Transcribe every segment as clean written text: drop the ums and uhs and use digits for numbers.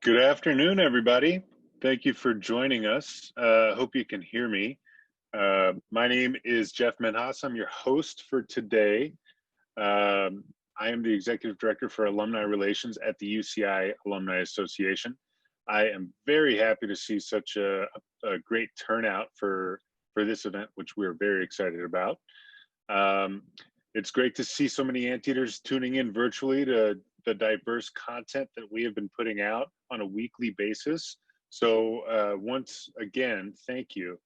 Good afternoon, everybody. Thank you for joining us. Hope you can hear me. My name is Jeff Menhas. I'm your host for today. I am the Executive Director for Alumni Relations at the UCI Alumni Association. I am very happy to see such a great turnout for this event, which we're very excited about. It's great to see so many anteaters tuning in virtually to the diverse content that we have been putting out on a weekly basis. So once again, thank you.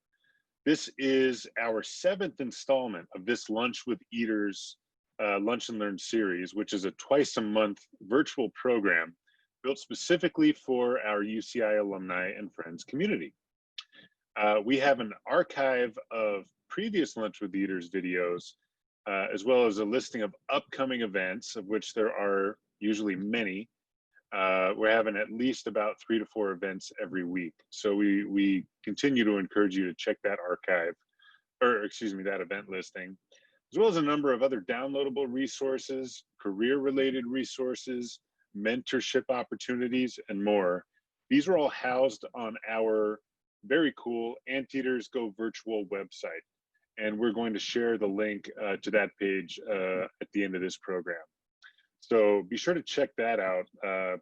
This is our 7th installment of this Lunch with Eaters Lunch and Learn series, which is a twice-a-month virtual program built specifically for our UCI alumni and friends community. We have an archive of previous Lunch with Eaters videos, as well as a listing of upcoming events, of which there are usually many. We're having at least about 3 to 4 events every week. So we continue to encourage you to check that archive, or excuse me, that event listing, as well as a number of other downloadable resources, career-related resources, mentorship opportunities, and more. These are all housed on our very cool Anteaters Go Virtual website. And we're going to share the link to that page at the end of this program. So be sure to check that out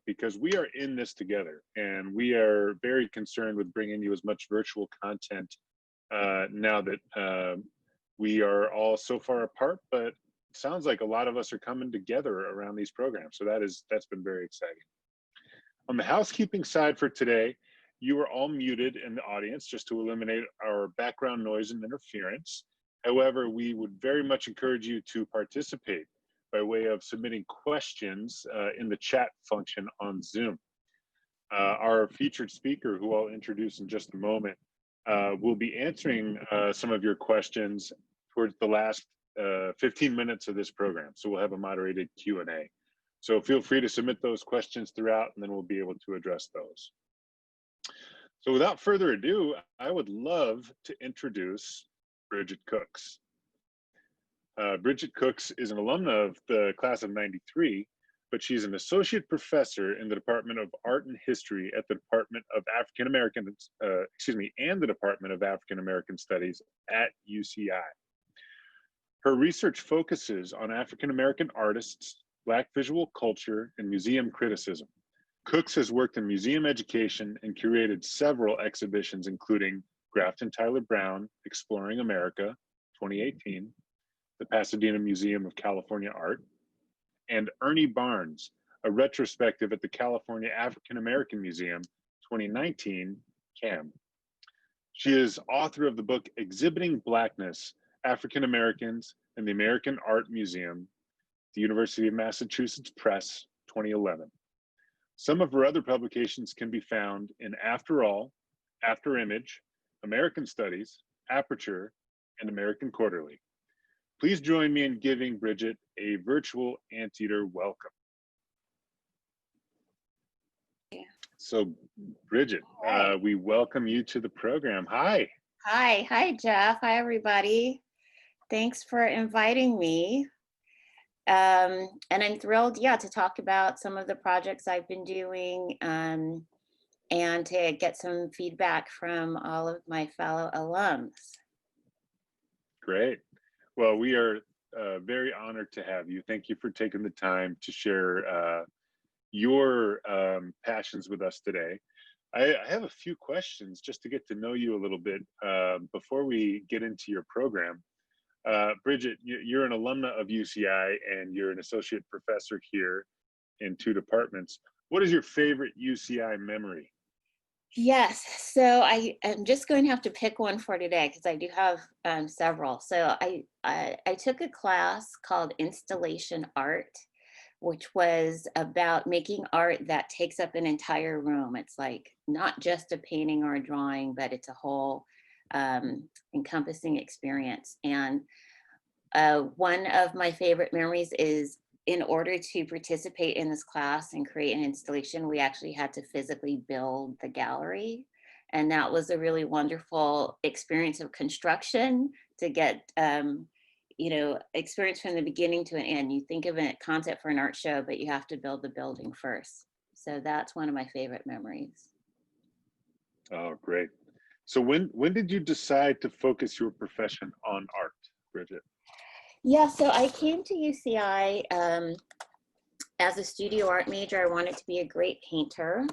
because we are in this together, and we are very concerned with bringing you as much virtual content now that we are all so far apart, but it sounds like a lot of us are coming together around these programs. So that's been very exciting. On the housekeeping side for today, you are all muted in the audience just to eliminate our background noise and interference. However, we would very much encourage you to participate by way of submitting questions in the chat function on Zoom. Our featured speaker, who I'll introduce in just a moment, will be answering some of your questions towards the last 15 minutes of this program. So we'll have a moderated Q&A. So feel free to submit those questions throughout, and then we'll be able to address those. So without further ado, I would love to introduce Bridget Cooks. Bridget Cooks is an alumna of the class of '93, but she's an associate professor in the Department of Art and History at the Department of African American, and the Department of African American Studies at UCI. Her research focuses on African American artists, Black visual culture, and museum criticism. Cooks has worked in museum education and curated several exhibitions, including Grafton Tyler Brown, Exploring America, 2018, the Pasadena Museum of California Art, and Ernie Barnes, a retrospective at the California African American Museum, 2019, CAM. She is author of the book Exhibiting Blackness, African Americans and the American Art Museum, the University of Massachusetts Press, 2011. Some of her other publications can be found in After All, After Image, American Studies, Aperture, and American Quarterly. Please join me in giving Bridget a virtual Anteater welcome. Yeah. So Bridget, we welcome you to the program. Hi. Hi, Jeff. Hi, everybody. Thanks for inviting me. And I'm thrilled, to talk about some of the projects I've been doing and to get some feedback from all of my fellow alums. Great. Well, we are very honored to have you. Thank you for taking the time to share your passions with us today. I have a few questions just to get to know you a little bit before we get into your program. Bridget, you're an alumna of UCI and you're an associate professor here in 2 departments. What is your favorite UCI memory? Yes, so I am just going to have to pick one for today because I do have several. So I took a class called Installation Art, which was about making art that takes up an entire room. It's like not just a painting or a drawing, but it's a whole encompassing experience. And one of my favorite memories is, in order to participate in this class and create an installation, we actually had to physically build the gallery. And that was a really wonderful experience of construction to get, experience from the beginning to an end. You think of a concept for an art show, but you have to build the building first. So that's one of my favorite memories. Oh, great. So when did you decide to focus your profession on art, Bridget? Yeah, so I came to UCI as a studio art major. I wanted to be a great painter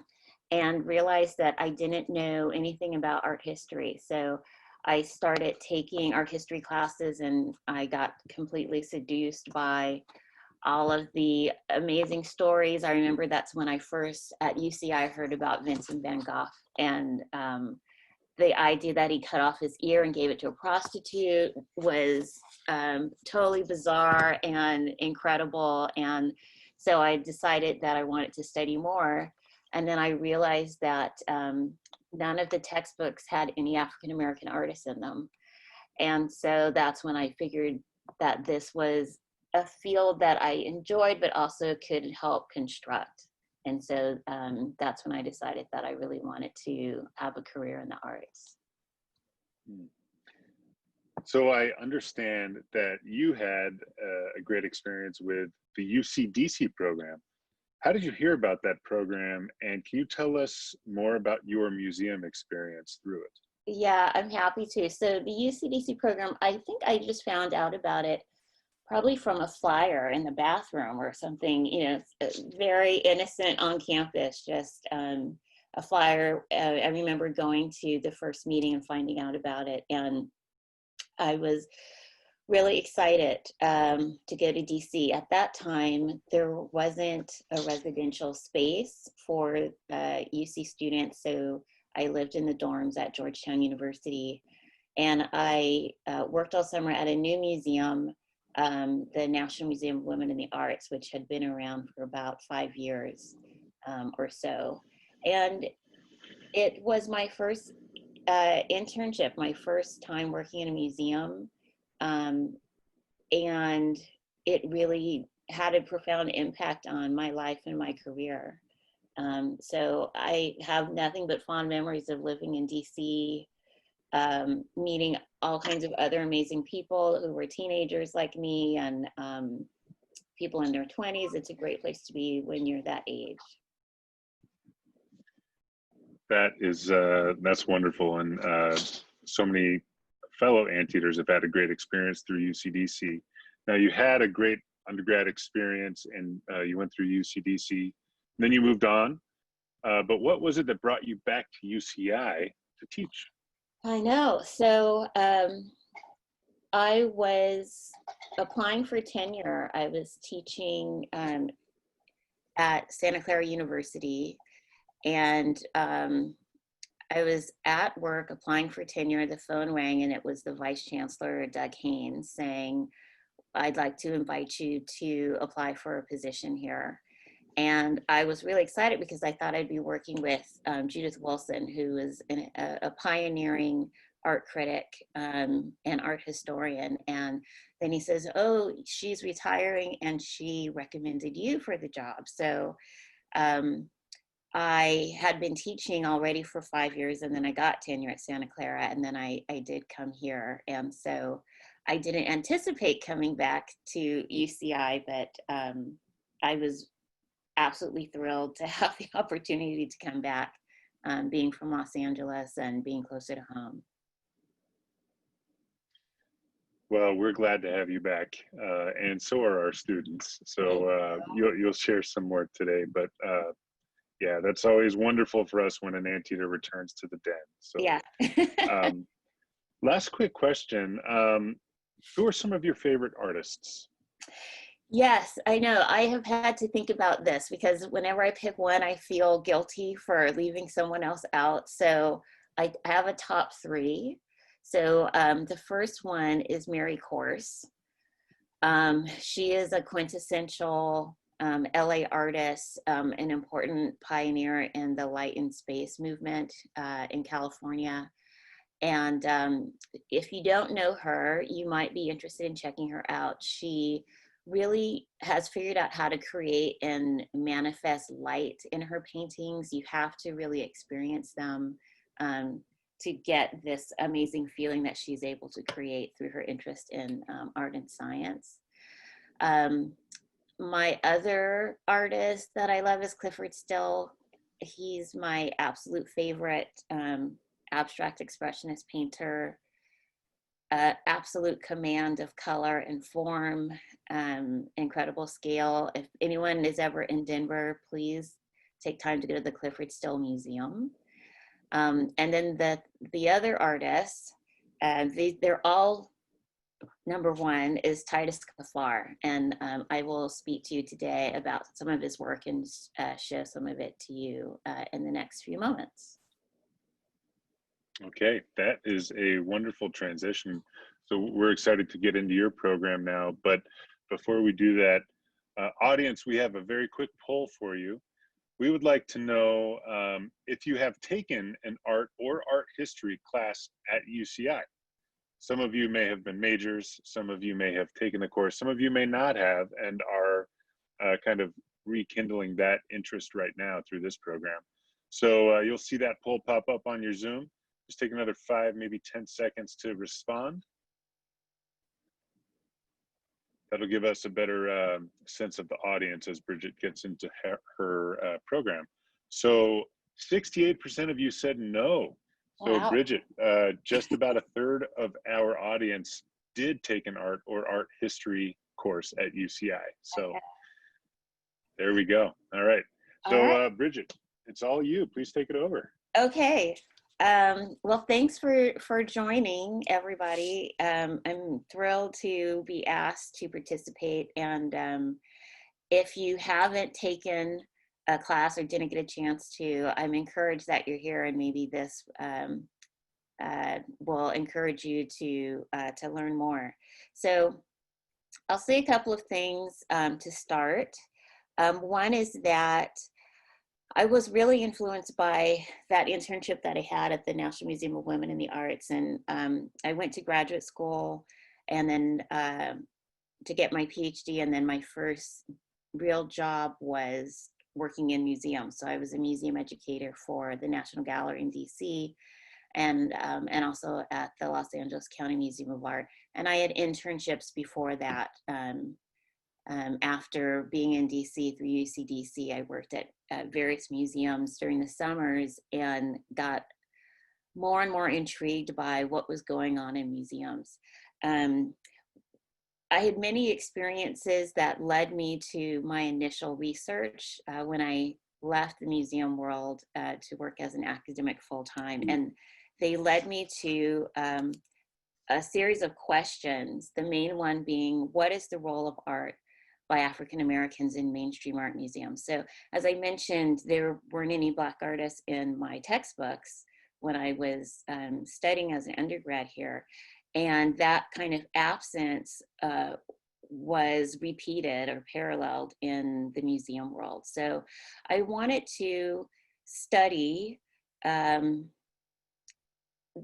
and realized that I didn't know anything about art history. So I started taking art history classes and I got completely seduced by all of the amazing stories. I remember that's when I first at UCI heard about Vincent van Gogh, and the idea that he cut off his ear and gave it to a prostitute was totally bizarre and incredible. And so I decided that I wanted to study more. And then I realized that none of the textbooks had any African-American artists in them. And so that's when I figured that this was a field that I enjoyed, but also could help construct. And so that's when I decided that I really wanted to have a career in the arts. So I understand that you had a great experience with the UCDC program. How did you hear about that program? And can you tell us more about your museum experience through it? Yeah, I'm happy to. So the UCDC program, I think I just found out about it probably from a flyer in the bathroom or something, you know, very innocent on campus, just a flyer. I remember going to the first meeting and finding out about it. And I was really excited to go to DC. At that time, there wasn't a residential space for UC students. So I lived in the dorms at Georgetown University. And I worked all summer at a new museum, the National Museum of Women in the Arts, which had been around for about 5 years or so. And it was my first internship, my first time working in a museum. And it really had a profound impact on my life and my career. So I have nothing but fond memories of living in DC, meeting all kinds of other amazing people who were teenagers like me, and people in their 20s. It's a great place to be when you're that age. That is, that's wonderful. And so many fellow anteaters have had a great experience through UCDC. Now you had a great undergrad experience and you went through UCDC, then you moved on. But what was it that brought you back to UCI to teach? I know. So I was applying for tenure. I was teaching at Santa Clara University, and I was at work applying for tenure. The phone rang, and it was the Vice Chancellor, Doug Haynes, saying, "I'd like to invite you to apply for a position here." And I was really excited because I thought I'd be working with Judith Wilson, who is a pioneering art critic and art historian. And then he says, "Oh, she's retiring and she recommended you for the job." So I had been teaching already for 5 years, and then I got tenure at Santa Clara, and then I did come here. And so I didn't anticipate coming back to UCI, but I was absolutely thrilled to have the opportunity to come back, being from Los Angeles and being closer to home. Well, we're glad to have you back, and so are our students. So you'll share some more today, but yeah, that's always wonderful for us when an anteater returns to the den. So Yeah. last quick question. Who are some of your favorite artists? Yes, I know. I have had to think about this because whenever I pick one, I feel guilty for leaving someone else out. So I have a top three. So the first one is Mary Corse. She is a quintessential LA artist, an important pioneer in the light and space movement in California. And if you don't know her, you might be interested in checking her out. She really has figured out how to create and manifest light in her paintings. You have to really experience them to get this amazing feeling that she's able to create through her interest in art and science. My other artist that I love is Clifford Still. He's my absolute favorite abstract expressionist painter. Absolute command of color and form, incredible scale. If anyone is ever in Denver, please take time to go to the Clifford Still Museum. And then the other artists, they're all, number one is Titus Kaphar, and I will speak to you today about some of his work and show some of it to you in the next few moments. Okay, that is a wonderful transition. So we're excited to get into your program now, but before we do that, audience, we have a very quick poll for you. We would like to know if you have taken an art or art history class at UCI. Some of you may have been majors, some of you may have taken the course, some of you may not have and are kind of rekindling that interest right now through this program. So you'll see that poll pop up on your Zoom. Just take another 5, maybe 10 seconds to respond. That'll give us a better sense of the audience as Bridget gets into her program. So 68% of you said no. So Wow. Bridget, just about a third of our audience did take an art or art history course at UCI. So okay. There we go. All right. So right. Bridget, it's all you. Please take it over. Okay. Well, thanks for joining, everybody. I'm thrilled to be asked to participate. And if you haven't taken a class or didn't get a chance to, I'm encouraged that you're here, and maybe this will encourage you to learn more. So I'll say a couple of things to start. One is that I was really influenced by that internship that I had at the National Museum of Women in the Arts. And I went to graduate school and then to get my PhD. And then my first real job was working in museums. So I was a museum educator for the National Gallery in DC and also at the Los Angeles County Museum of Art. And I had internships before that. After being in DC through UCDC, I worked at various museums during the summers and got more and more intrigued by what was going on in museums. I had many experiences that led me to my initial research when I left the museum world to work as an academic full-time. And they led me to a series of questions, the main one being, what is the role of art by African Americans in mainstream art museums? So as I mentioned, there weren't any Black artists in my textbooks when I was studying as an undergrad here. And that kind of absence was repeated or paralleled in the museum world. So I wanted to study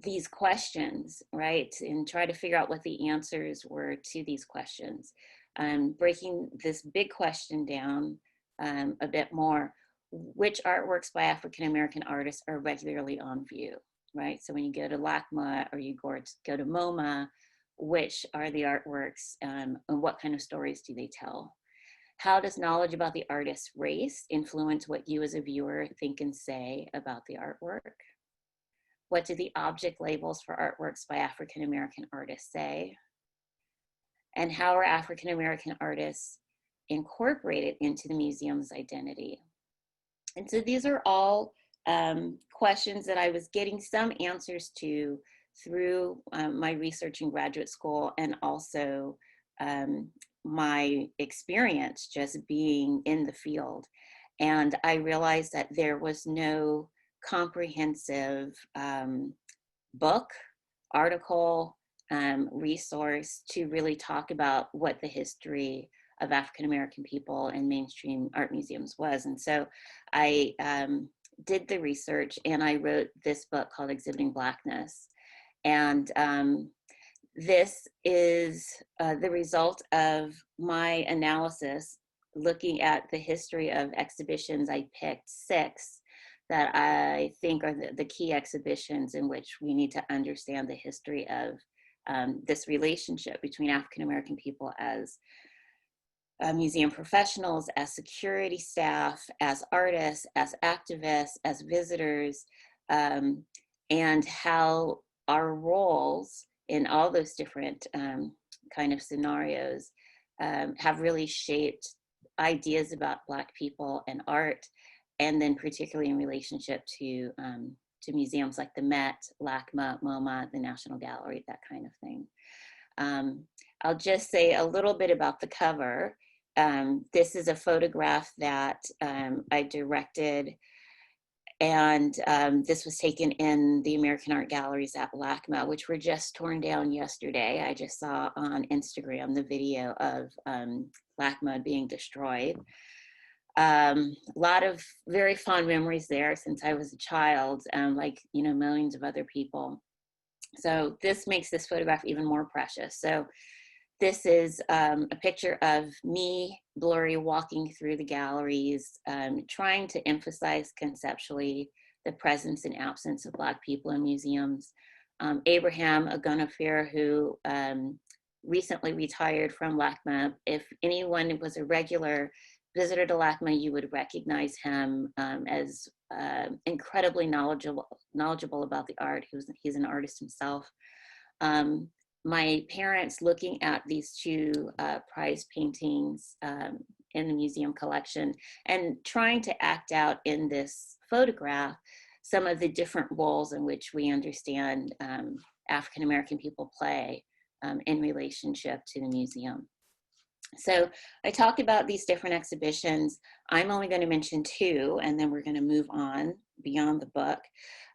these questions, right? And try to figure out what the answers were to these questions. Breaking this big question down a bit more, which artworks by African American artists are regularly on view, right? So when you go to LACMA or you go to MoMA, which are the artworks and what kind of stories do they tell? How does knowledge about the artist's race influence what you as a viewer think and say about the artwork? What do the object labels for artworks by African American artists say? And how are African American artists incorporated into the museum's identity? And so these are all questions that I was getting some answers to through my research in graduate school, and also my experience just being in the field. And I realized that there was no comprehensive book, article, resource to really talk about what the history of African American people in mainstream art museums was. And so I did the research and I wrote this book called Exhibiting Blackness. And this is the result of my analysis looking at the history of exhibitions. I picked 6 that I think are the key exhibitions in which we need to understand the history of this relationship between African American people as museum professionals, as security staff, as artists, as activists, as visitors, and how our roles in all those different kind of scenarios have really shaped ideas about Black people and art, and then particularly in relationship to museums like the Met, LACMA, MoMA, the National Gallery, that kind of thing. I'll just say a little bit about the cover. This is a photograph that I directed, and this was taken in the American Art Galleries at LACMA, which were just torn down yesterday. I just saw on Instagram the video of LACMA being destroyed. A lot of very fond memories there since I was a child, like, you know, millions of other people. So this makes this photograph even more precious. So this is a picture of me, blurry, walking through the galleries, trying to emphasize conceptually the presence and absence of Black people in museums. Abraham Agonafir, who recently retired from LACMA, if anyone was a regular visitor to LACMA, you would recognize him as incredibly knowledgeable about the art. He's an artist himself. My parents, looking at these two prize paintings in the museum collection and trying to act out in this photograph some of the different roles in which we understand African American people play in relationship to the museum. So I talk about these different exhibitions. I'm only going to mention two, and then we're going to move on beyond the book.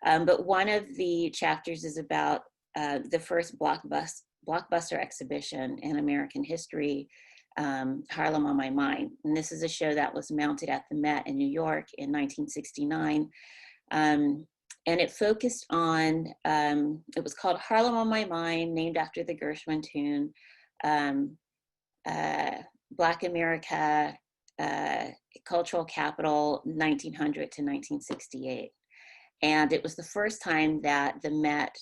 But one of the chapters is about the first blockbuster exhibition in American history, Harlem on My Mind. And this is a show that was mounted at the Met in New York in 1969. And it focused on, it was called Harlem on My Mind, named after the Gershwin tune, Black America, Cultural Capital, 1900 to 1968. And it was the first time that the Met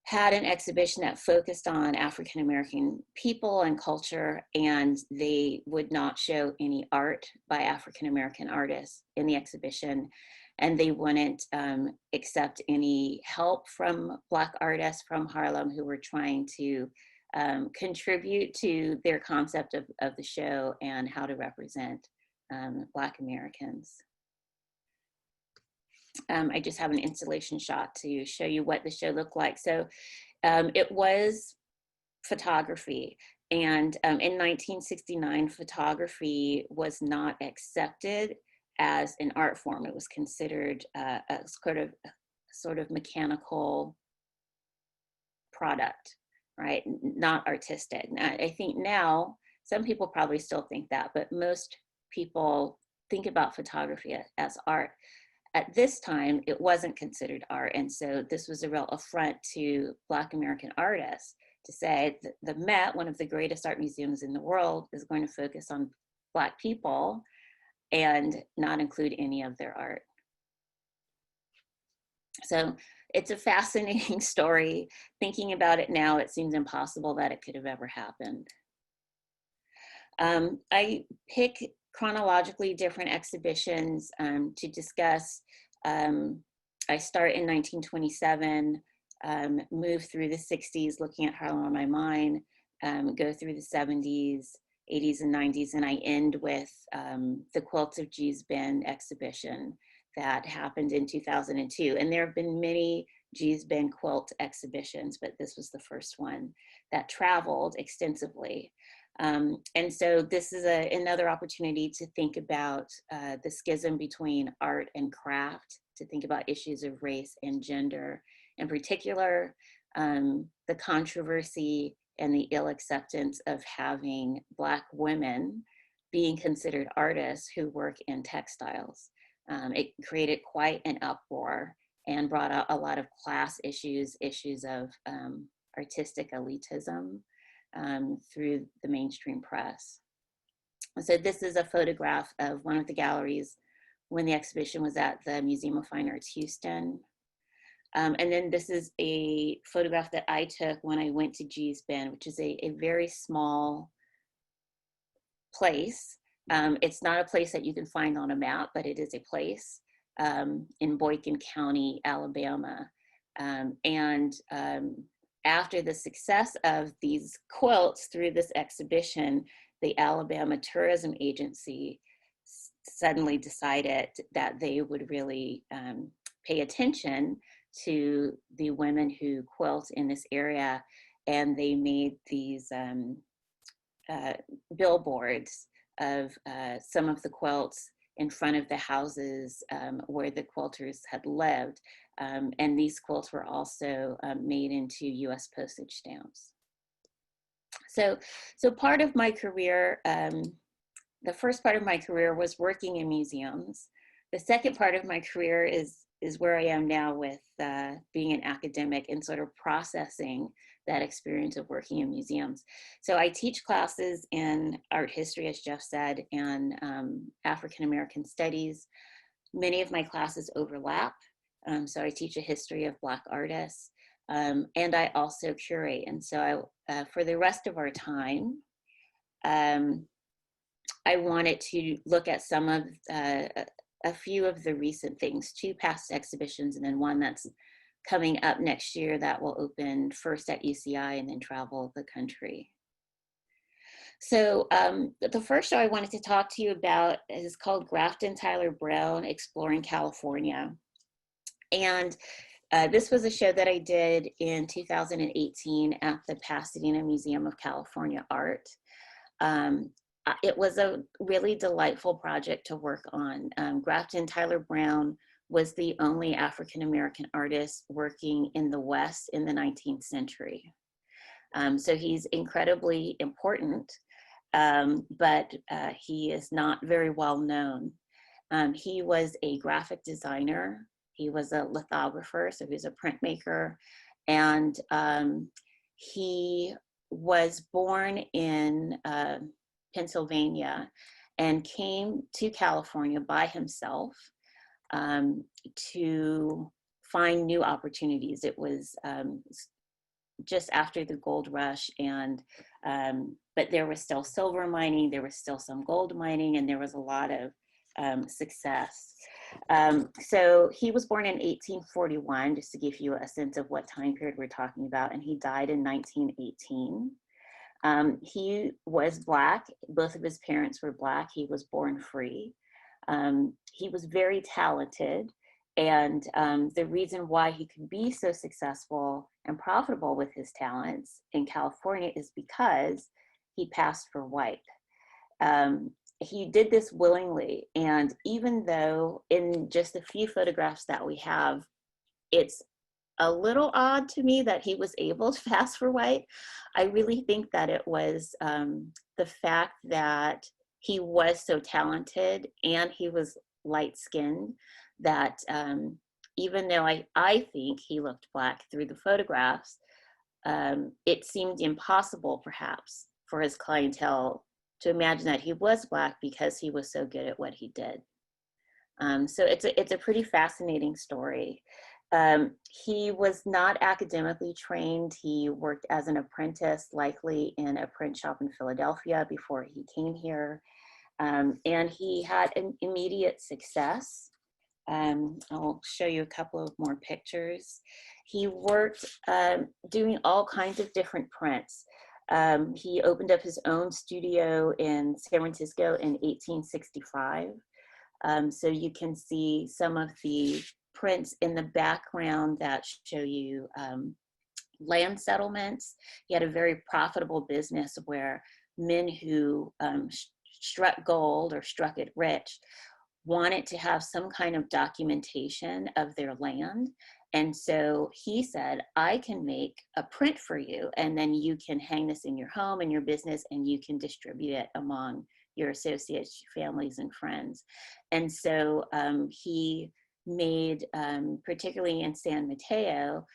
had an exhibition that focused on African American people and culture, and they would not show any art by African American artists in the exhibition, and they wouldn't accept any help from Black artists from Harlem who were trying to contribute to their concept of the show and how to represent Black Americans. I just have an installation shot to show you what the show looked like. So it was photography. And in 1969, photography was not accepted as an art form. It was considered a sort of mechanical product, right? Not artistic. Now, I think now, some people probably still think that, but most people think about photography as art. At this time, it wasn't considered art. And so this was a real affront to Black American artists to say that the Met, one of the greatest art museums in the world, is going to focus on Black people and not include any of their art. So it's a fascinating story. Thinking about it now, it seems impossible that it could have ever happened. I pick chronologically different exhibitions to discuss. I start in 1927, move through the 60s, looking at Harlem on My Mind, go through the 70s, 80s, and 90s, and I end with the Quilts of Gee's Bend exhibition that happened in 2002. And there have been many Gee's Bend quilt exhibitions, but this was the first one that traveled extensively. And so this is another opportunity to think about the schism between art and craft, to think about issues of race and gender, in particular, the controversy and the ill acceptance of having Black women being considered artists who work in textiles. It created quite an uproar and brought out a lot of class issues, issues of artistic elitism, through the mainstream press. So this is a photograph of one of the galleries when the exhibition was at the Museum of Fine Arts, Houston. And then this is a photograph that I took when I went to Gee's Bend, which is a very small place. It's not a place that you can find on a map, but it is a place in Boykin County, Alabama. After the success of these quilts through this exhibition, the Alabama Tourism Agency suddenly decided that they would really pay attention to the women who quilt in this area, and they made these billboards of some of the quilts in front of the houses where the quilters had lived. And these quilts were also made into US postage stamps. So part of my career, the first part of my career was working in museums. The second part of my career is where I am now with being an academic and sort of processing that experience of working in museums. So I teach classes in art history, as Jeff said, and African American studies. Many of my classes overlap. So I teach a history of Black artists, and I also curate. And so for the rest of our time, I wanted to look at some of a few of the recent things, 2 past exhibitions, and then one that's coming up next year that will open first at UCI and then travel the country. So the first show I wanted to talk to you about is called Grafton Tyler Brown Exploring California. And this was a show that I did in 2018 at the Pasadena Museum of California Art. It was a really delightful project to work on. Grafton Tyler Brown was the only African-American artist working in the West in the 19th century. So he's incredibly important, but he is not very well known. He was a graphic designer. He was a lithographer, so he was a printmaker. And he was born in Pennsylvania and came to California by himself to find new opportunities. It was just after the gold rush, and but there was still silver mining, there was still some gold mining, and there was a lot of success. So he was born in 1841, just to give you a sense of what time period we're talking about, and he died in 1918. He was Black. Both of his parents were Black. He was born free. He was very talented. And the reason why he could be so successful and profitable with his talents in California is because he passed for white. He did this willingly. And even though in just a few photographs that we have, it's a little odd to me that he was able to pass for white, I really think that it was the fact that he was so talented and he was light-skinned, that even though I think he looked Black through the photographs, it seemed impossible perhaps for his clientele to imagine that he was Black because he was so good at what he did. So it's a pretty fascinating story. He was not academically trained. He worked as an apprentice, likely in a print shop in Philadelphia before he came here. And he had an immediate success. I'll show you a couple of more pictures. He worked doing all kinds of different prints. He opened up his own studio in San Francisco in 1865. So you can see some of the prints in the background that show you land settlements. He had a very profitable business where men who struck gold or struck it rich wanted to have some kind of documentation of their land. And so he said, I can make a print for you, and then you can hang this in your home and your business, and you can distribute it among your associates, families, and friends. And so he made, particularly in San Mateo,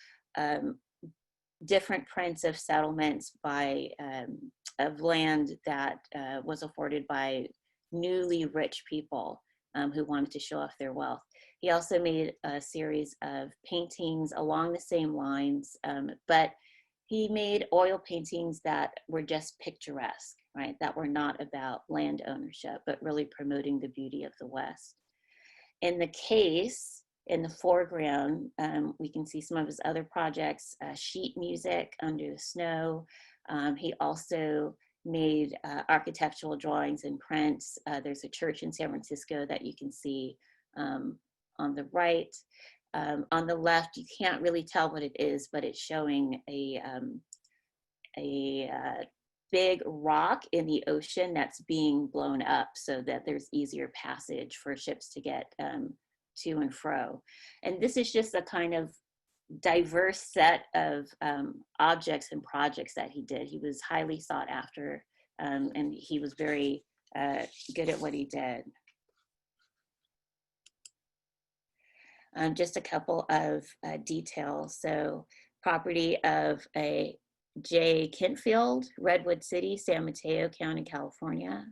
different prints of settlements of land that was afforded by newly rich people who wanted to show off their wealth. He also made a series of paintings along the same lines, but he made oil paintings that were just picturesque. right, that were not about land ownership, but really promoting the beauty of the West. In the case, in the foreground, we can see some of his other projects, sheet music, Under the Snow. He also made architectural drawings and prints. There's a church in San Francisco that you can see on the right. On the left, you can't really tell what it is, but it's showing a big rock in the ocean that's being blown up so that there's easier passage for ships to get to and fro. And this is just a kind of diverse set of objects and projects that he did. He was highly sought after, and he was very good at what he did. Just a couple of details. So, property of a J. Kentfield, Redwood City, San Mateo County, California.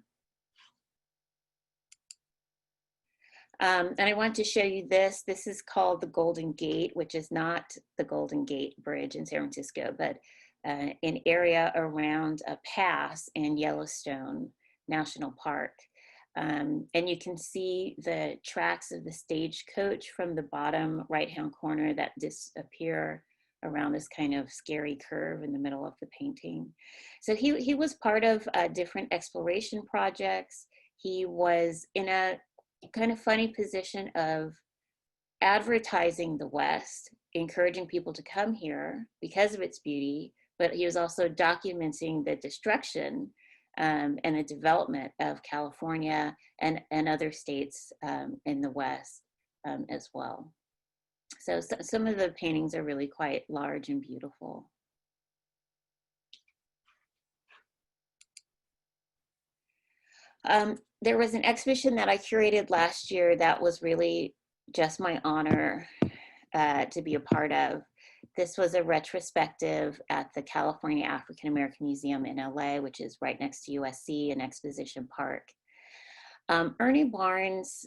And I want to show you this. This is called the Golden Gate, which is not the Golden Gate Bridge in San Francisco, but an area around a pass in Yellowstone National Park. And you can see the tracks of the stagecoach from the bottom right-hand corner that disappear around this kind of scary curve in the middle of the painting. So he was part of different exploration projects. He was in a kind of funny position of advertising the West, encouraging people to come here because of its beauty, but he was also documenting the destruction and the development of California and other states in the West as well. So some of the paintings are really quite large and beautiful. There was an exhibition that I curated last year that was really just my honor to be a part of. This was a retrospective at the California African American Museum in LA, which is right next to USC and Exposition Park. Ernie Barnes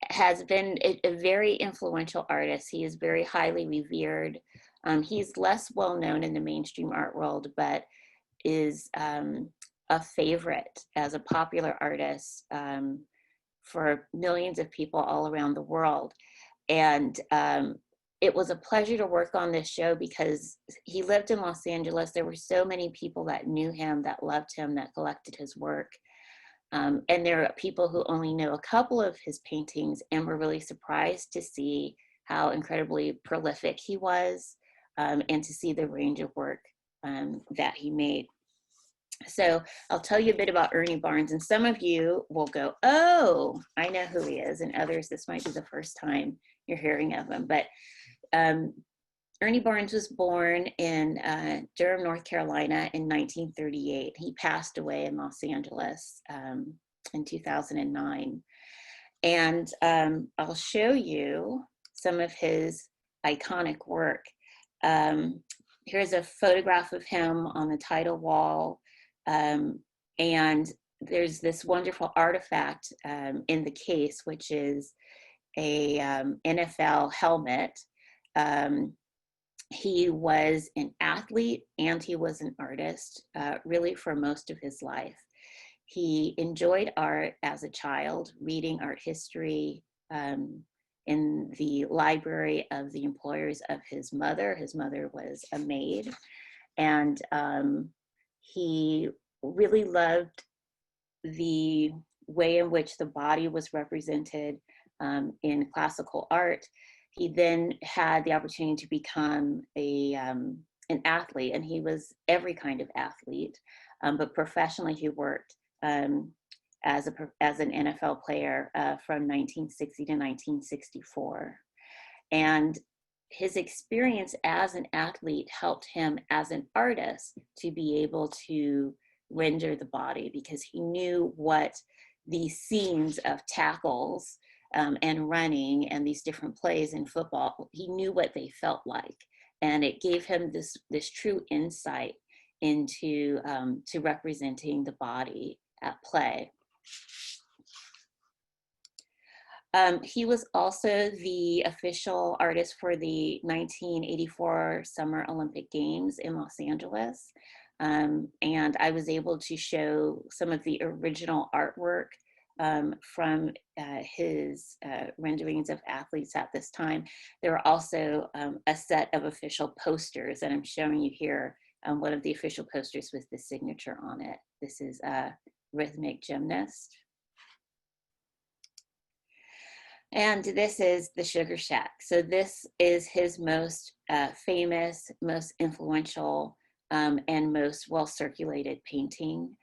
has been a very influential artist. He is very highly revered. He's less well known in the mainstream art world, but is a favorite as a popular artist for millions of people all around the world. And it was a pleasure to work on this show because he lived in Los Angeles. There were so many people that knew him, that loved him, that collected his work. And there are people who only know a couple of his paintings and were really surprised to see how incredibly prolific he was and to see the range of work that he made. So I'll tell you a bit about Ernie Barnes, and some of you will go, oh, I know who he is, and others, this might be the first time you're hearing of him. But Ernie Barnes was born in Durham, North Carolina in 1938. He passed away in Los Angeles in 2009. And I'll show you some of his iconic work. Here's a photograph of him on the title wall. And there's this wonderful artifact in the case, which is a NFL helmet. He was an athlete and he was an artist, really for most of his life. He enjoyed art as a child, reading art history in the library of the employers of his mother. His mother was a maid, and he really loved the way in which the body was represented in classical art. He then had the opportunity to become an athlete, and he was every kind of athlete, but professionally he worked as an NFL player from 1960 to 1964. And his experience as an athlete helped him as an artist to be able to render the body, because he knew what these scenes of tackles and running and these different plays in football, he knew what they felt like. And it gave him this true insight into to representing the body at play. He was also the official artist for the 1984 Summer Olympic Games in Los Angeles. And I was able to show some of the original artwork from his renderings of athletes at this time. There were also a set of official posters, and I'm showing you here one of the official posters with the signature on it. This is a rhythmic gymnast. And this is the Sugar Shack. So this is his most famous, most influential, and most well-circulated painting.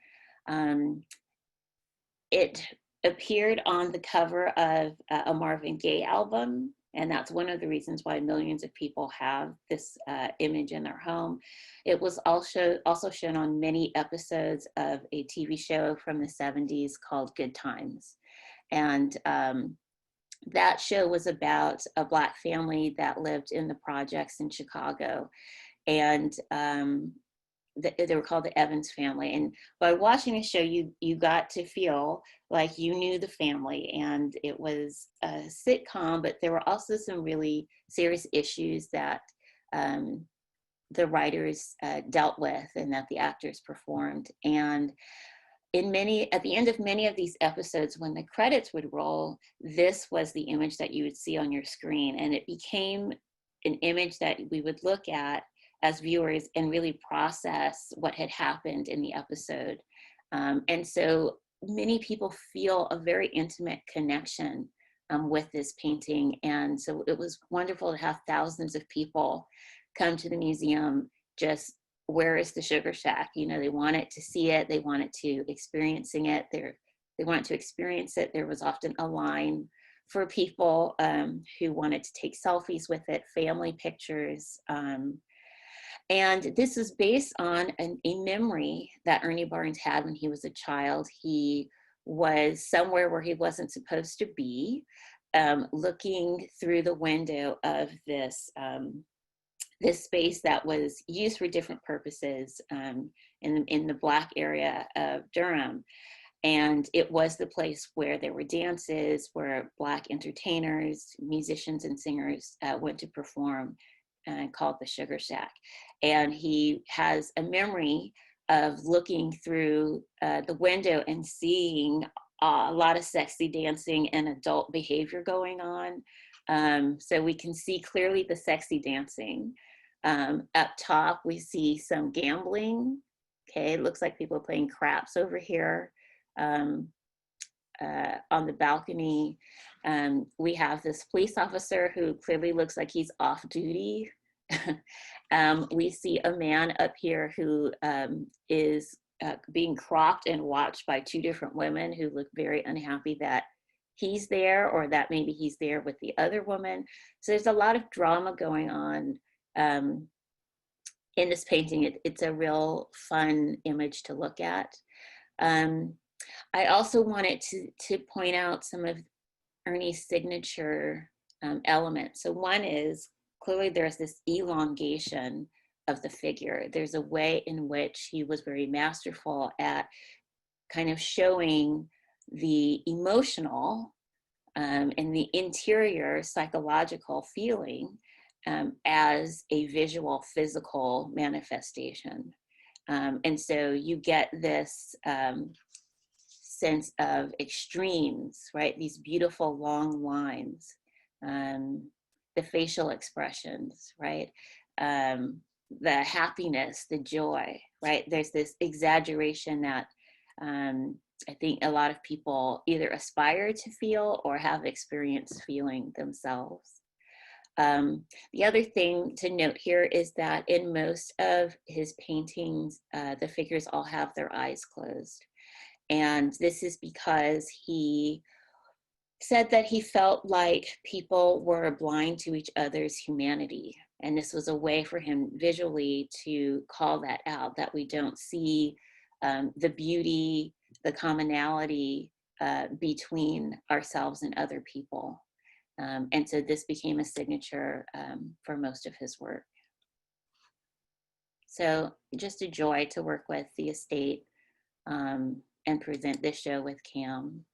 It appeared on the cover of a Marvin Gaye album, and that's one of the reasons why millions of people have this image in their home. It was also shown on many episodes of a TV show from the 70s called Good Times. And that show was about a Black family that lived in the projects in Chicago. And they were called the Evans family. And by watching the show, you got to feel like you knew the family. And it was a sitcom, but there were also some really serious issues that the writers dealt with and that the actors performed. And at the end of many of these episodes, when the credits would roll, this was the image that you would see on your screen. And it became an image that we would look at as viewers and really process what had happened in the episode. And so many people feel a very intimate connection with this painting. And so it was wonderful to have thousands of people come to the museum. Just, where is the Sugar Shack? You know, they wanted to see it. They wanted to experiencing it. They wanted to experience it. There was often a line for people who wanted to take selfies with it, family pictures. And this is based on a memory that Ernie Barnes had when he was a child. He was somewhere where he wasn't supposed to be, looking through the window of this space that was used for different purposes in the Black area of Durham. And it was the place where there were dances, where Black entertainers, musicians, and singers went to perform, called the Sugar Shack. And he has a memory of looking through the window and seeing a lot of sexy dancing and adult behavior going on. So we can see clearly the sexy dancing. Up top, we see some gambling. Okay, it looks like people are playing craps over here. On the balcony, we have this police officer who clearly looks like he's off duty. We see a man up here who is being cropped and watched by two different women who look very unhappy that he's there, or that maybe he's there with the other woman. So there's a lot of drama going on in this painting. It's a real fun image to look at. I also wanted to point out some of Ernie's signature elements. So one is, clearly there's this elongation of the figure. There's a way in which he was very masterful at kind of showing the emotional and the interior psychological feeling as a visual, physical manifestation. And so you get this sense of extremes, right? These beautiful long lines, the facial expressions, right? The happiness, the joy, right? There's this exaggeration that I think a lot of people either aspire to feel or have experienced feeling themselves. The other thing to note here is that in most of his paintings, the figures all have their eyes closed. And this is because he said that he felt like people were blind to each other's humanity. And this was a way for him visually to call that out, that we don't see the beauty, the commonality between ourselves and other people. And so this became a signature for most of his work. So just a joy to work with the estate and present this show with Cam.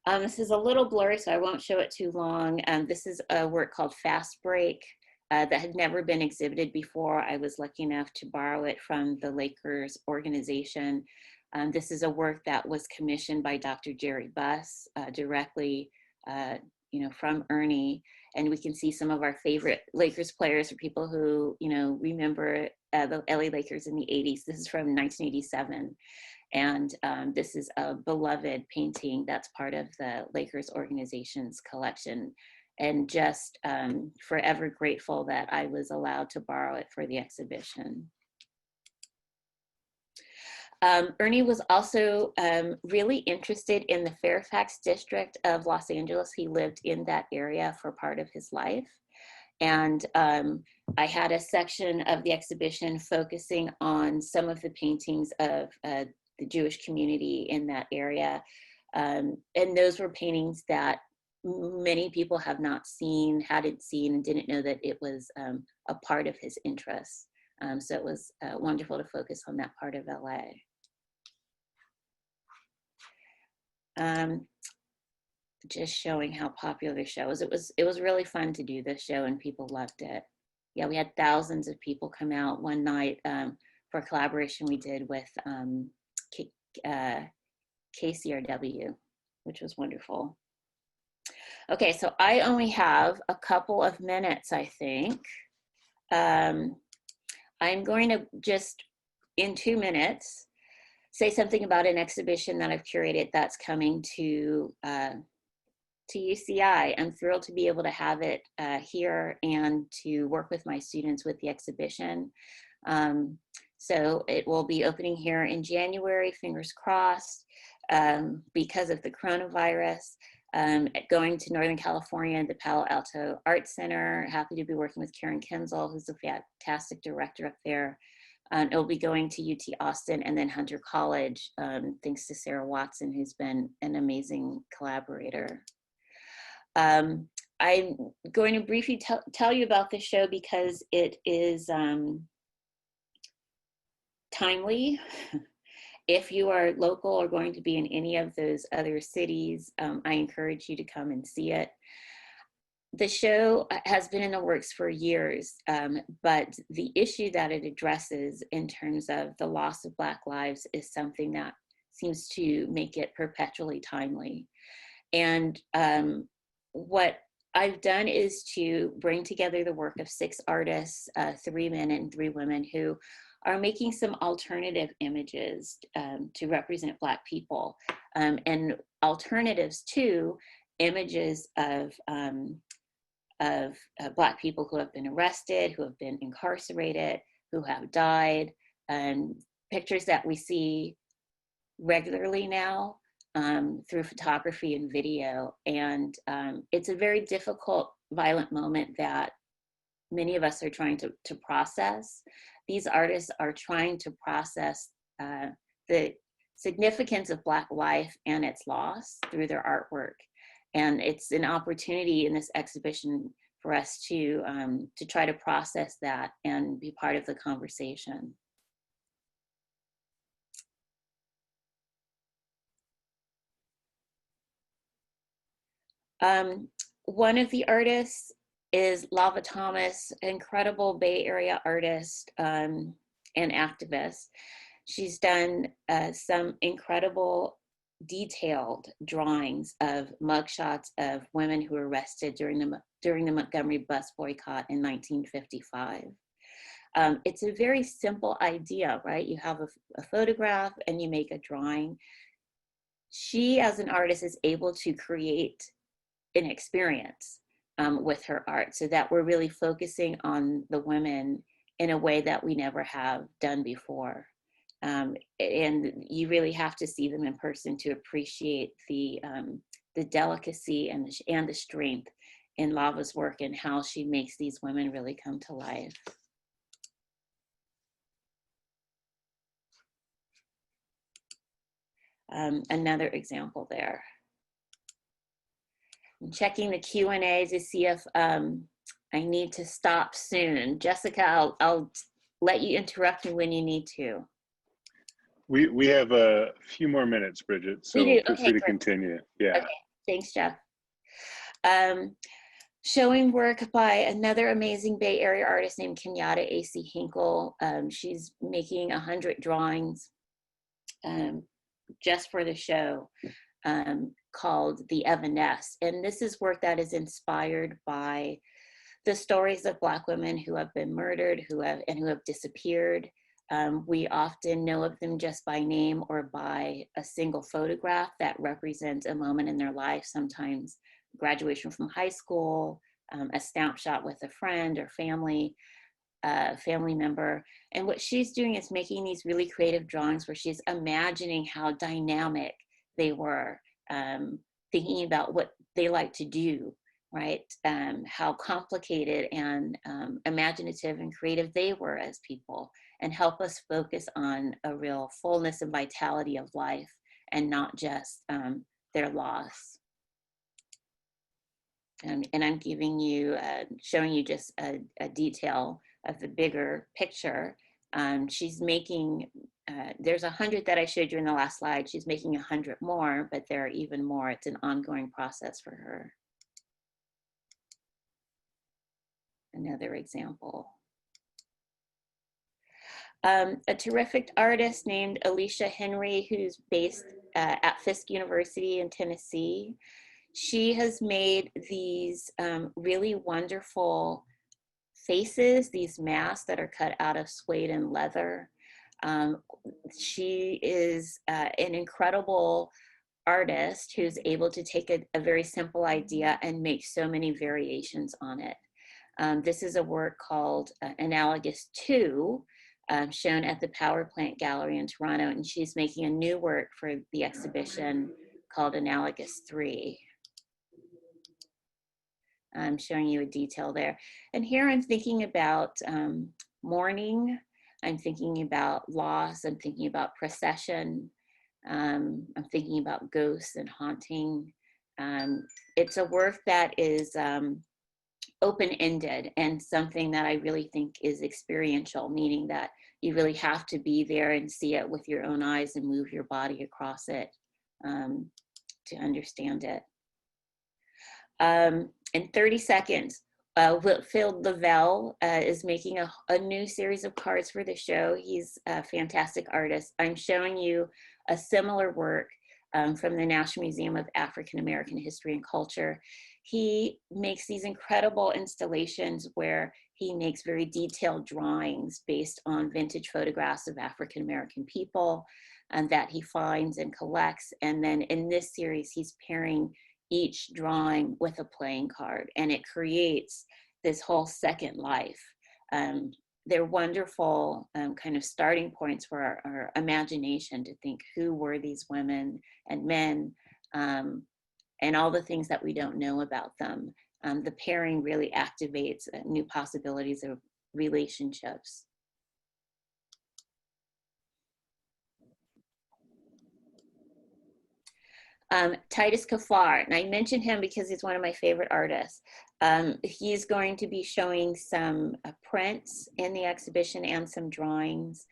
This is a little blurry, so I won't show it too long. This is a work called Fast Break. that had never been exhibited before. I was lucky enough to borrow it from the Lakers organization. This is a work that was commissioned by Dr. Jerry Buss directly from Ernie. And we can see some of our favorite Lakers players, or people who, remember the LA Lakers in the 80s. This is from 1987. And this is a beloved painting that's part of the Lakers organization's collection. And just forever grateful that I was allowed to borrow it for the exhibition. Ernie was also really interested in the Fairfax district of Los Angeles. He lived in that area for part of his life. And I had a section of the exhibition focusing on some of the paintings of the Jewish community in that area. And those were paintings that many people have not seen, hadn't seen, and didn't know that it was a part of his interests. So it was wonderful to focus on that part of LA. Just showing how popular the show was. It was really fun to do this show, and people loved it. Yeah, we had thousands of people come out one night for a collaboration we did with KCRW, which was wonderful. Okay, so I only have a couple of minutes, I think. I'm going to just, in 2 minutes, say something about an exhibition that I've curated that's coming to UCI. I'm thrilled to be able to have it here and to work with my students with the exhibition. So it will be opening here in January, fingers crossed, because of the coronavirus. Going to Northern California, the Palo Alto Art Center. Happy to be working with Karen Kinzel, who's a fantastic director up there. It will be going to UT Austin and then Hunter College, thanks to Sarah Watson, who's been an amazing collaborator. I'm going to briefly tell you about this show because it is timely. If you are local or going to be in any of those other cities, I encourage you to come and see it. The show has been in the works for years, but the issue that it addresses in terms of the loss of Black lives is something that seems to make it perpetually timely. And what I've done is to bring together the work of 6 artists, 3 men and 3 women, who are making some alternative images to represent Black people, and alternatives to images of Black people who have been arrested, who have been incarcerated, who have died, and pictures that we see regularly now through photography and video. And it's a very difficult, violent moment that many of us are trying to process. These artists are trying to process the significance of Black life and its loss through their artwork. And it's an opportunity in this exhibition for us to try to process that and be part of the conversation. One of the artists is Lava Thomas, incredible Bay Area artist and activist. She's done some incredible detailed drawings of mugshots of women who were arrested during the Montgomery bus boycott in 1955. It's a very simple idea, right? You have a photograph and you make a drawing. She, as an artist, is able to create an experience with her art, so that we're really focusing on the women in a way that we never have done before. And you really have to see them in person to appreciate the delicacy and the strength in Lava's work and how she makes these women really come to life. Another example there. I'm checking the Q&A to see if I need to stop soon. Jessica, I'll let you interrupt me when you need to. We have a few more minutes, Bridget, so feel free to continue. Yeah. Okay, thanks, Jeff. Showing work by another amazing Bay Area artist named Kenyatta A.C. Hinkle. She's making 100 drawings just for the show, called The Evanescence. And this is work that is inspired by the stories of Black women who have been murdered, who have disappeared. We often know of them just by name or by a single photograph that represents a moment in their life, sometimes graduation from high school, a snapshot with a friend or family member. And what she's doing is making these really creative drawings where she's imagining how dynamic they were, thinking about what they like to do, right? How complicated and imaginative and creative they were as people, and help us focus on a real fullness and vitality of life and not just their loss. And I'm giving you, showing you just a detail of the bigger picture. She's making, there's 100 that I showed you in the last slide. She's making 100 more, but there are even more. It's an ongoing process for her. Another example. A terrific artist named Alicia Henry, who's based at Fisk University in Tennessee. She has made these really wonderful faces, these masks that are cut out of suede and leather. She is an incredible artist who's able to take a very simple idea and make so many variations on it. This is a work called Analogous 2, shown at the Power Plant Gallery in Toronto, and she's making a new work for the exhibition called Analogous 3. I'm showing you a detail there. And here I'm thinking about mourning, I'm thinking about loss, I'm thinking about procession, I'm thinking about ghosts and haunting. It's a work that is open-ended and something that I really think is experiential, meaning that you really have to be there and see it with your own eyes and move your body across it to understand it. In 30 seconds, Whitfield Lavelle is making a new series of cards for the show. He's a fantastic artist. I'm showing you a similar work from the National Museum of African American History and Culture. He makes these incredible installations where he makes very detailed drawings based on vintage photographs of African American people that he finds and collects. And then in this series, he's pairing each drawing with a playing card, and it creates this whole second life. They're wonderful kind of starting points for our imagination to think, who were these women and men, and all the things that we don't know about them. The pairing really activates new possibilities of relationships. Titus Kaffar, and I mentioned him because he's one of my favorite artists. He's going to be showing some prints in the exhibition and some drawings.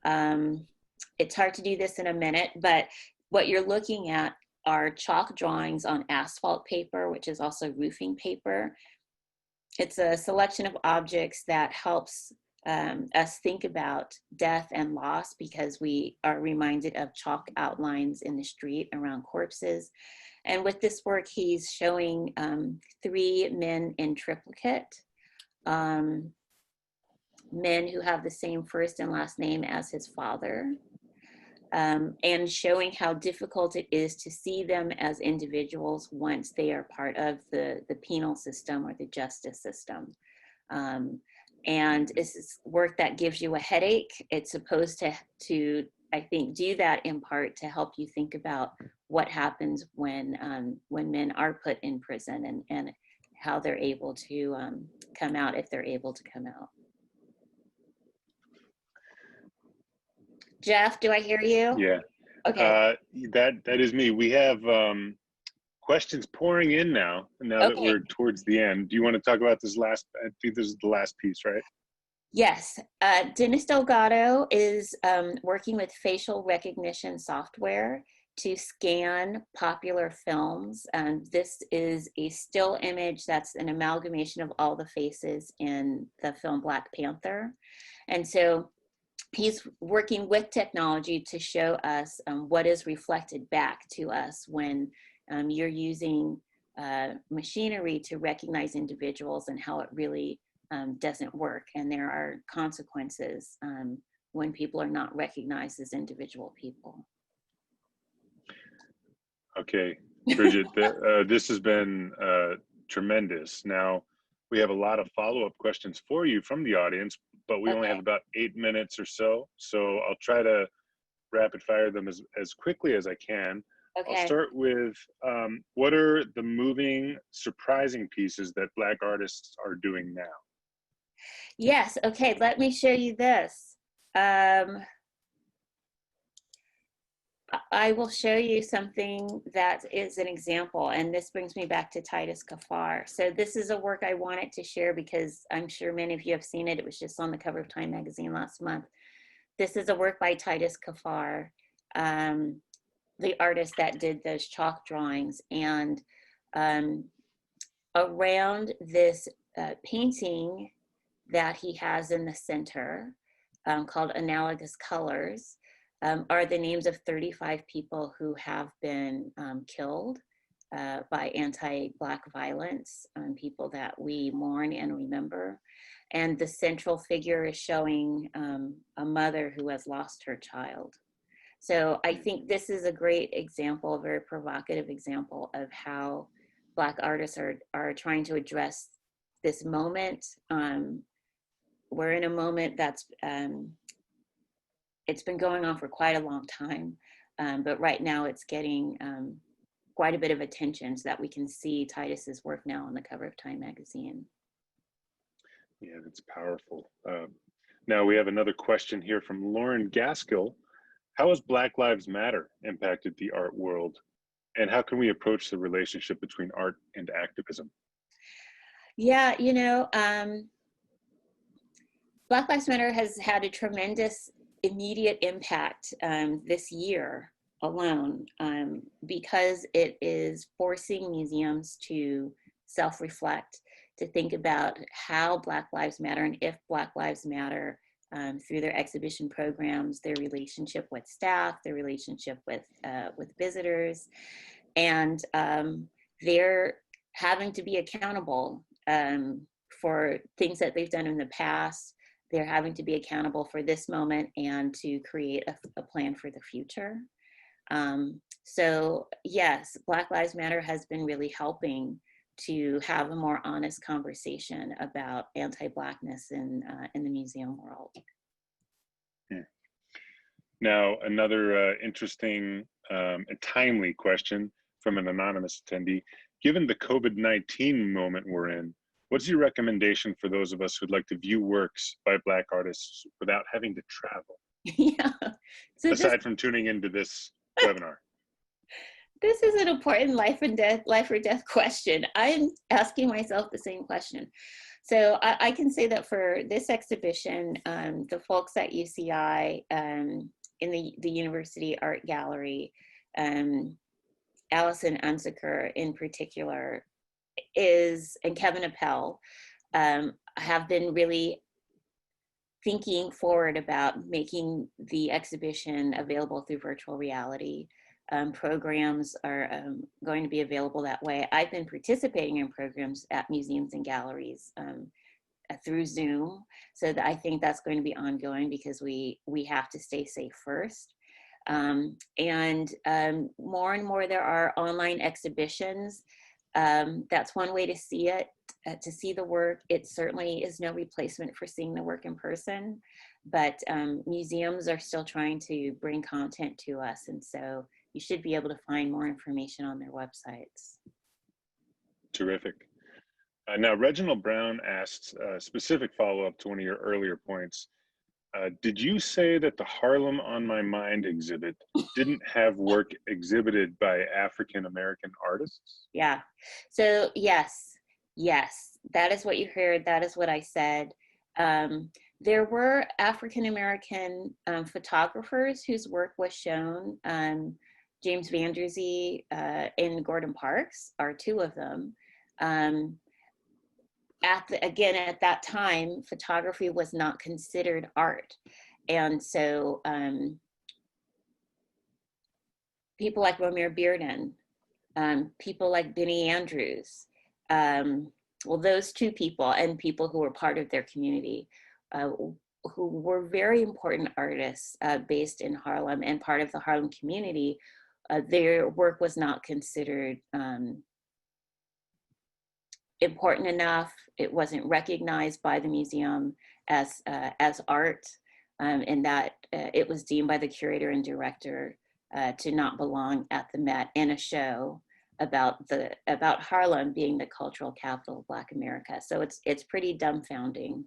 It's hard to do this in a minute, but what you're looking at are chalk drawings on asphalt paper, which is also roofing paper. It's a selection of objects that helps us think about death and loss, because we are reminded of chalk outlines in the street around corpses. And with this work, he's showing 3 men in triplicate, men who have the same first and last name as his father, and showing how difficult it is to see them as individuals once they are part of the penal system or the justice system. And this is work that gives you a headache. It's supposed to I think, do that in part to help you think about what happens when men are put in prison, and how they're able to come out, if they're able to come out. Jeff, do I hear you? Yeah. Okay. That is me. We have questions pouring in now that we're towards the end. Do you want to talk about this last? I think this is the last piece, right? Yes. Dennis Delgado is working with facial recognition software. to scan popular films. This is a still image that's an amalgamation of all the faces in the film Black Panther. And so he's working with technology to show us what is reflected back to us when you're using machinery to recognize individuals, and how it really doesn't work. And there are consequences when people are not recognized as individual people. Okay, Bridget, this has been tremendous. Now, we have a lot of follow-up questions for you from the audience, but we only have about 8 minutes or so. So I'll try to rapid fire them as quickly as I can. Okay. I'll start with, what are the moving, surprising pieces that Black artists are doing now? Yes, okay, let me show you this. I will show you something that is an example, and this brings me back to Titus Kaphar. So this is a work I wanted to share because I'm sure many of you have seen it. It was just on the cover of Time magazine last month. This is a work by Titus Kaphar, the artist that did those chalk drawings. And around this painting that he has in the center, called Analogous Colors, are the names of 35 people who have been killed by anti-Black violence, people that we mourn and remember. And the central figure is showing a mother who has lost her child. So I think this is a great example, a very provocative example of how Black artists are trying to address this moment. We're in a moment that's, it's been going on for quite a long time, but right now it's getting quite a bit of attention, so that we can see Titus's work now on the cover of Time magazine. Yeah, that's powerful. Now we have another question here from Lauren Gaskill. How has Black Lives Matter impacted the art world? And how can we approach the relationship between art and activism? Yeah, you know, Black Lives Matter has had a tremendous immediate impact this year alone, because it is forcing museums to self-reflect, to think about how Black Lives Matter, and if Black Lives Matter, through their exhibition programs, their relationship with staff, their relationship with visitors, and they're having to be accountable for things that they've done in the past. They're having to be accountable for this moment and to create a plan for the future. So yes, Black Lives Matter has been really helping to have a more honest conversation about anti-Blackness in the museum world. Now, another interesting and timely question from an anonymous attendee. Given the COVID-19 moment we're in, what's your recommendation for those of us who'd like to view works by Black artists without having to travel? Yeah. So aside from tuning into this webinar. This is an important life or death question. I'm asking myself the same question. So I can say that for this exhibition, the folks at UCI, in the University Art Gallery, Allison Unziker in particular, and Kevin Appel, have been really thinking forward about making the exhibition available through virtual reality. Programs are going to be available that way. I've been participating in programs at museums and galleries through Zoom, so that I think that's going to be ongoing, because we have to stay safe first. And more and more there are online exhibitions. That's one way to see it, to see the work. It certainly is no replacement for seeing the work in person, but museums are still trying to bring content to us, and so you should be able to find more information on their websites. Terrific. Now, Reginald Brown asks a specific follow-up to one of your earlier points. Did you say that the Harlem on My Mind exhibit didn't have work exhibited by African-American artists? Yeah, so yes, that is what you heard. That is what I said. There were African-American photographers whose work was shown James Van Der Zee and Gordon Parks are two of them. At that time, photography was not considered art. And so people like Romare Bearden, people like Benny Andrews, well, those two people and people who were part of their community, who were very important artists based in Harlem and part of the Harlem community, their work was not considered important enough. It wasn't recognized by the museum as art, and that it was deemed by the curator and director to not belong at the Met in a show about Harlem being the cultural capital of Black America. So it's pretty dumbfounding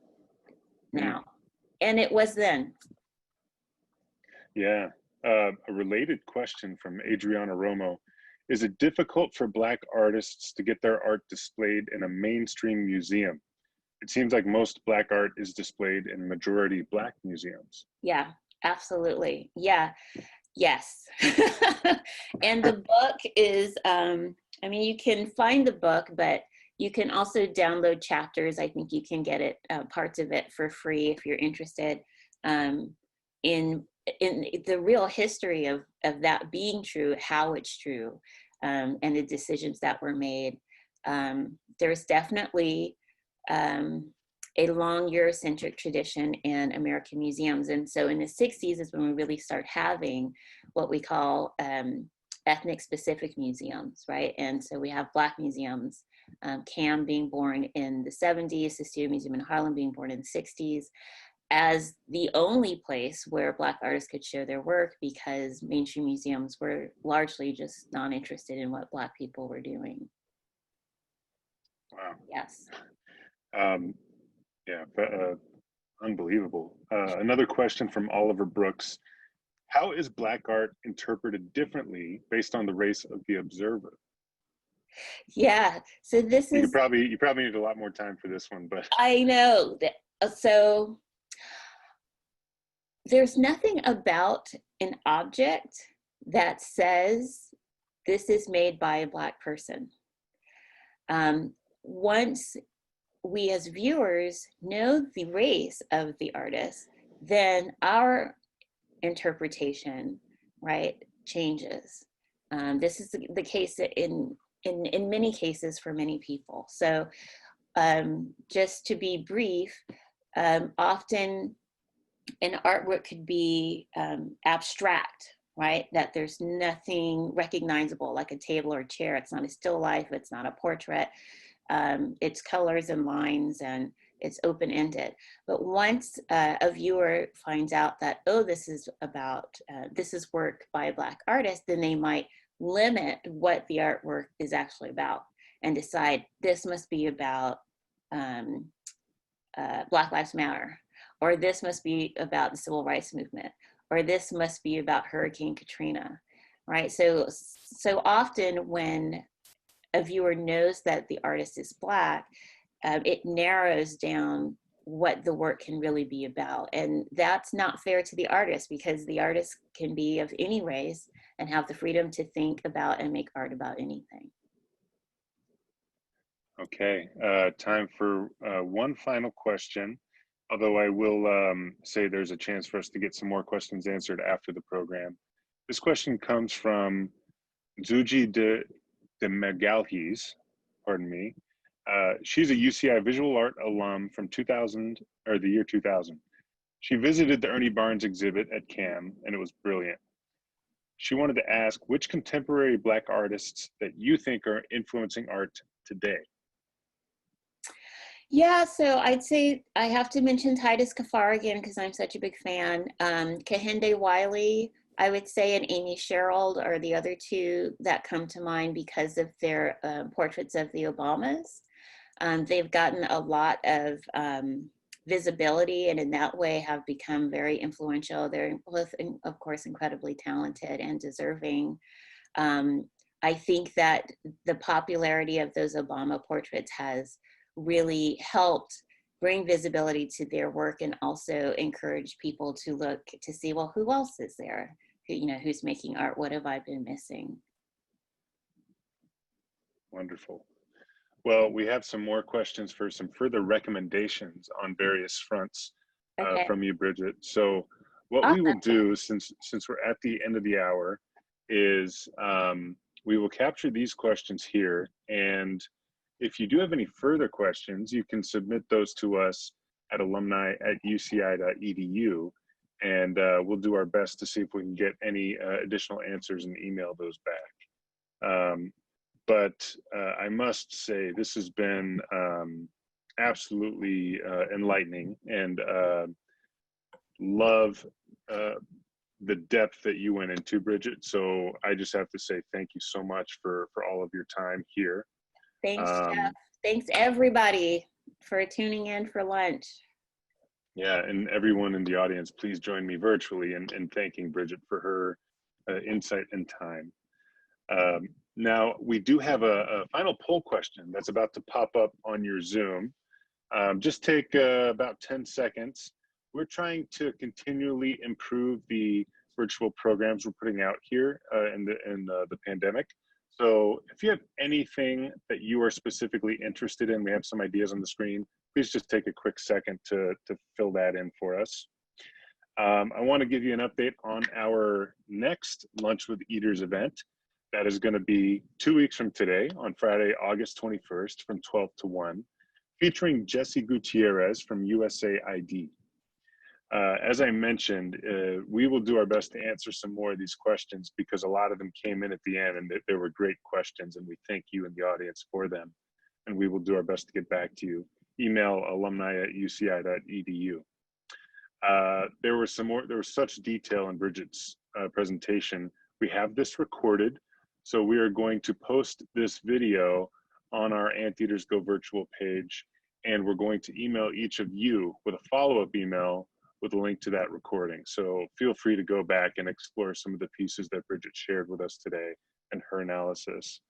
now, and it was then. Yeah. A related question from Adriana Romo. Is it difficult for Black artists to get their art displayed in a mainstream museum? It seems like most Black art is displayed in majority Black museums. Yeah, absolutely. Yeah, yes. And the book is, I mean, you can find the book, but you can also download chapters. I think you can get it, parts of it for free if you're interested in the real history of that being true, how it's true, and the decisions that were made. There's definitely a long Eurocentric tradition in American museums. And so in the 60s is when we really start having what we call ethnic specific museums, right? And so we have Black museums, CAM being born in the 70s, the Studio Museum in Harlem being born in the 60s, as the only place where Black artists could show their work, because mainstream museums were largely just not interested in what Black people were doing. Wow. Yes. Yeah, unbelievable. Another question from Oliver Brooks. How is Black art interpreted differently based on the race of the observer? Yeah, so this is... You probably need a lot more time for this one, but... I know. So there's nothing about an object that says this is made by a Black person. Once we as viewers know the race of the artist, then our interpretation, right, changes. This is the case in many cases for many people. So just to be brief, often an artwork could be abstract, right? That there's nothing recognizable, like a table or a chair. It's not a still life, it's not a portrait. It's colors and lines, and it's open-ended. But once a viewer finds out that, oh, this is work by a Black artist, then they might limit what the artwork is actually about and decide this must be about Black Lives Matter, or this must be about the Civil Rights Movement, or this must be about Hurricane Katrina, right? So often when a viewer knows that the artist is Black, it narrows down what the work can really be about. And that's not fair to the artist, because the artist can be of any race and have the freedom to think about and make art about anything. Okay, time for one final question, although I will say there's a chance for us to get some more questions answered after the program. This question comes from Zuji de Magalhaes, pardon me. She's a UCI visual art alum from 2000, or the year 2000. She visited the Ernie Barnes exhibit at CAM, and it was brilliant. She wanted to ask which contemporary Black artists that you think are influencing art today. Yeah, so I'd say I have to mention Titus Kaphar again, because I'm such a big fan. Kehinde Wiley, I would say, and Amy Sherald are the other two that come to mind because of their portraits of the Obamas. They've gotten a lot of visibility, and in that way have become very influential. They're both, of course, incredibly talented and deserving. I think that the popularity of those Obama portraits has really helped bring visibility to their work, and also encourage people to look to see, well, who else is there? who's making art, what have I been missing? Wonderful. Well, we have some more questions for some further recommendations on various fronts Okay, from you, Bridget. So what we will awesome. do, since we're at the end of the hour, is we will capture these questions here. And if you do have any further questions, you can submit those to us at alumni@uci.edu. And we'll do our best to see if we can get any additional answers and email those back. But I must say, this has been absolutely enlightening, and love the depth that you went into, Bridget. So I just have to say thank you so much for all of your time here. Thanks, Jeff. Thanks everybody for tuning in for lunch. Yeah, and everyone in the audience, please join me virtually in thanking Bridget for her insight and time. Now, we do have a final poll question that's about to pop up on your Zoom. Just take about 10 seconds. We're trying to continually improve the virtual programs we're putting out here in the pandemic. So if you have anything that you are specifically interested in, we have some ideas on the screen, please just take a quick second to fill that in for us. I want to give you an update on our next Lunch with Eaters event. That is going to be 2 weeks from today, on Friday, August 21st, from 12 to 1, featuring Jesse Gutierrez from USAID. As I mentioned, we will do our best to answer some more of these questions, because a lot of them came in at the end, and they were great questions, and we thank you in the audience for them. And we will do our best to get back to you. Email alumni@uci.edu. There was such detail in Bridget's presentation. We have this recorded, so we are going to post this video on our Anteaters Go Virtual page, and we're going to email each of you with a follow-up email with a link to that recording. So feel free to go back and explore some of the pieces that Bridget shared with us today and her analysis.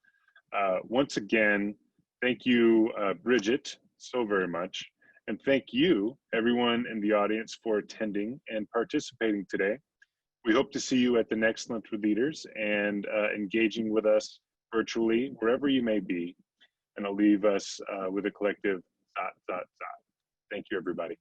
Once again, thank you, Bridget, so very much. And thank you, everyone in the audience, for attending and participating today. We hope to see you at the next Lunch with Leaders and engaging with us virtually, wherever you may be. And I'll leave us with a collective ... Thank you, everybody.